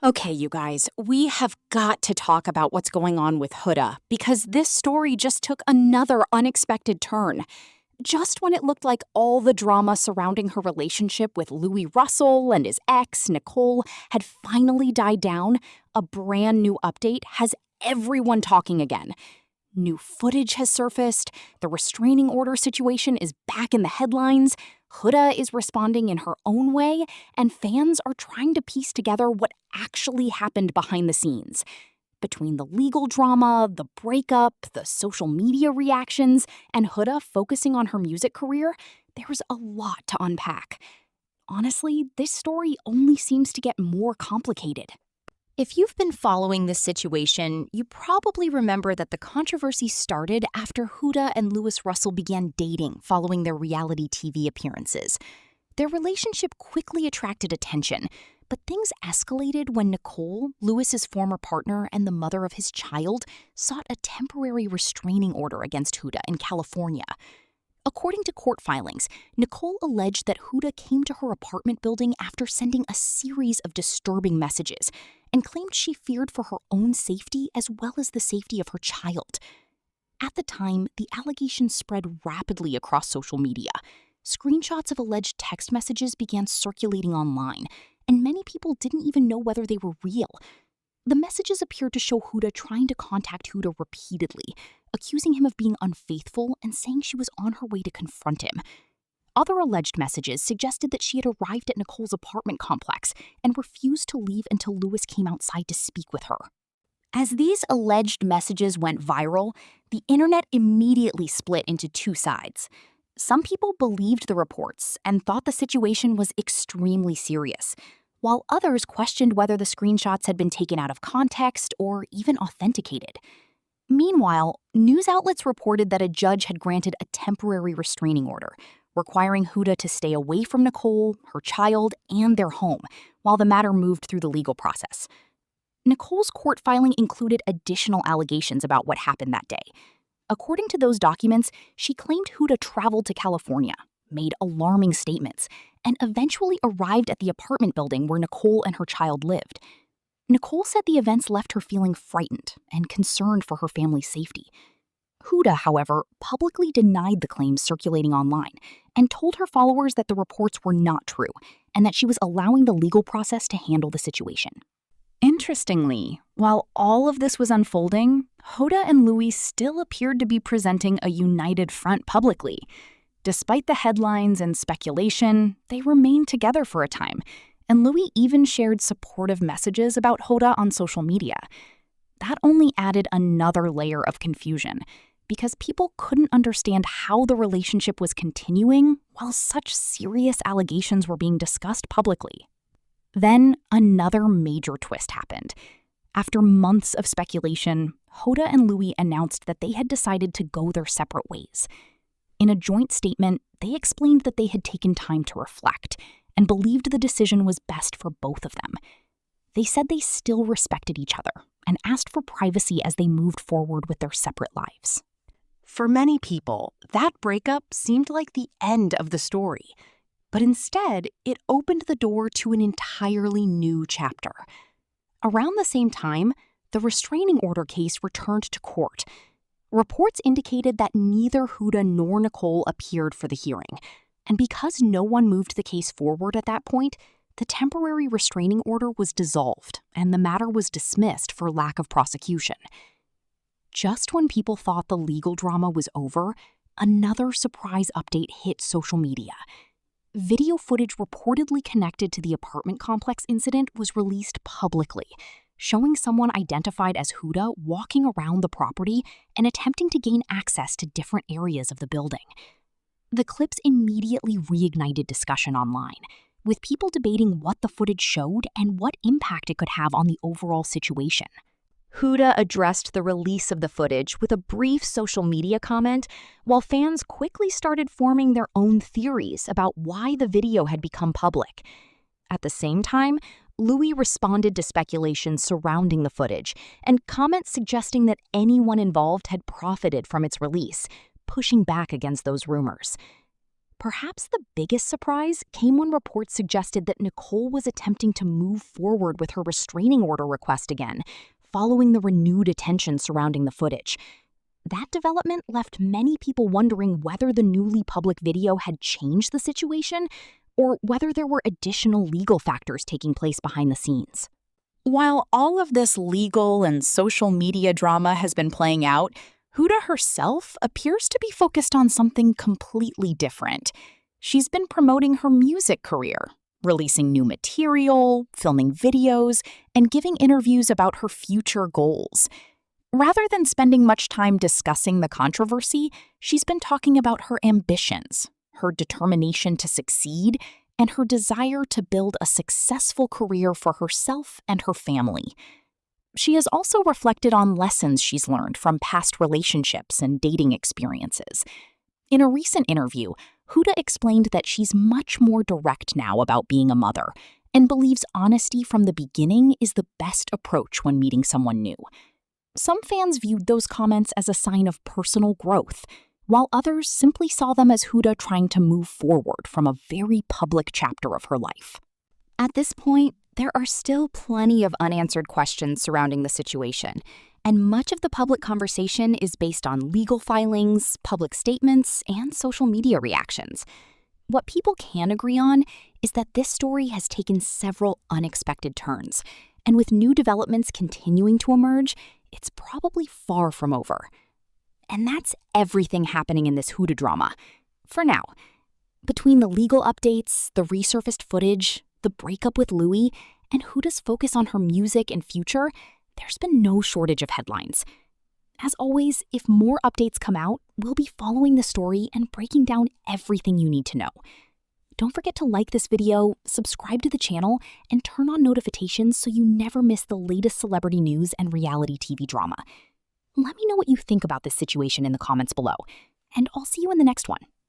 Okay, you guys, we have got to talk about what's going on with Huda because this story just took another unexpected turn. Just when it looked like all the drama surrounding her relationship with Louis Russell and his ex, Nicole, had finally died down, a brand new update has everyone talking again. New footage has surfaced, the restraining order situation is back in the headlines, Huda is responding in her own way, and fans are trying to piece together what actually happened behind the scenes. Between the legal drama, the breakup, the social media reactions, and Huda focusing on her music career, there's a lot to unpack. Honestly, this story only seems to get more complicated. If you've been following this situation, you probably remember that the controversy started after Huda and Louis Russell began dating following their reality TV appearances. Their relationship quickly attracted attention, but things escalated when Nicole, Louis's former partner and the mother of his child, sought a temporary restraining order against Huda in California. According to court filings, Nicole alleged that Huda came to her apartment building after sending a series of disturbing messages and claimed she feared for her own safety as well as the safety of her child. At the time, the allegations spread rapidly across social media. Screenshots of alleged text messages began circulating online, and many people didn't even know whether they were real. The messages appeared to show Huda trying to contact Huda repeatedly, accusing him of being unfaithful and saying she was on her way to confront him. Other alleged messages suggested that she had arrived at Nicole's apartment complex and refused to leave until Louis came outside to speak with her. As these alleged messages went viral, the internet immediately split into two sides. Some people believed the reports and thought the situation was extremely serious, while others questioned whether the screenshots had been taken out of context or even authenticated. Meanwhile, news outlets reported that a judge had granted a temporary restraining order, requiring Huda to stay away from Nicole, her child, and their home while the matter moved through the legal process. Nicole's court filing included additional allegations about what happened that day. According to those documents, she claimed Huda traveled to California, made alarming statements, and eventually arrived at the apartment building where Nicole and her child lived. Nicole said the events left her feeling frightened and concerned for her family's safety. Huda, however, publicly denied the claims circulating online and told her followers that the reports were not true and that she was allowing the legal process to handle the situation. Interestingly, while all of this was unfolding, Huda and Louis still appeared to be presenting a united front publicly. Despite the headlines and speculation, they remained together for a time, and Louis even shared supportive messages about Huda on social media. That only added another layer of confusion, because people couldn't understand how the relationship was continuing while such serious allegations were being discussed publicly. Then another major twist happened. After months of speculation, Huda and Louis announced that they had decided to go their separate ways. In a joint statement, they explained that they had taken time to reflect and believed the decision was best for both of them. They said they still respected each other and asked for privacy as they moved forward with their separate lives. For many people, that breakup seemed like the end of the story. But instead, it opened the door to an entirely new chapter. Around the same time, the restraining order case returned to court. Reports indicated that neither Huda nor Nicole appeared for the hearing, and because no one moved the case forward at that point, the temporary restraining order was dissolved and the matter was dismissed for lack of prosecution. Just when people thought the legal drama was over, another surprise update hit social media. Video footage reportedly connected to the apartment complex incident was released publicly, showing someone identified as Huda walking around the property and attempting to gain access to different areas of the building. The clips immediately reignited discussion online, with people debating what the footage showed and what impact it could have on the overall situation. Huda addressed the release of the footage with a brief social media comment, while fans quickly started forming their own theories about why the video had become public. At the same time, Louis responded to speculation surrounding the footage and comments suggesting that anyone involved had profited from its release, pushing back against those rumors. Perhaps the biggest surprise came when reports suggested that Nicole was attempting to move forward with her restraining order request again, following the renewed attention surrounding the footage. That development left many people wondering whether the newly public video had changed the situation or whether there were additional legal factors taking place behind the scenes. While all of this legal and social media drama has been playing out, Huda herself appears to be focused on something completely different. She's been promoting her music career, releasing new material, filming videos, and giving interviews about her future goals. Rather than spending much time discussing the controversy, she's been talking about her ambitions, her determination to succeed, and her desire to build a successful career for herself and her family. She has also reflected on lessons she's learned from past relationships and dating experiences. In a recent interview, Huda explained that she's much more direct now about being a mother and believes honesty from the beginning is the best approach when meeting someone new. Some fans viewed those comments as a sign of personal growth, while others simply saw them as Huda trying to move forward from a very public chapter of her life. At this point, there are still plenty of unanswered questions surrounding the situation, and much of the public conversation is based on legal filings, public statements, and social media reactions. What people can agree on is that this story has taken several unexpected turns, and with new developments continuing to emerge, it's probably far from over. And that's everything happening in this Huda drama. For now. Between the legal updates, the resurfaced footage, the breakup with Louis, and Huda's focus on her music and future, there's been no shortage of headlines. As always, if more updates come out, we'll be following the story and breaking down everything you need to know. Don't forget to like this video, subscribe to the channel, and turn on notifications so you never miss the latest celebrity news and reality TV drama. Let me know what you think about this situation in the comments below, and I'll see you in the next one.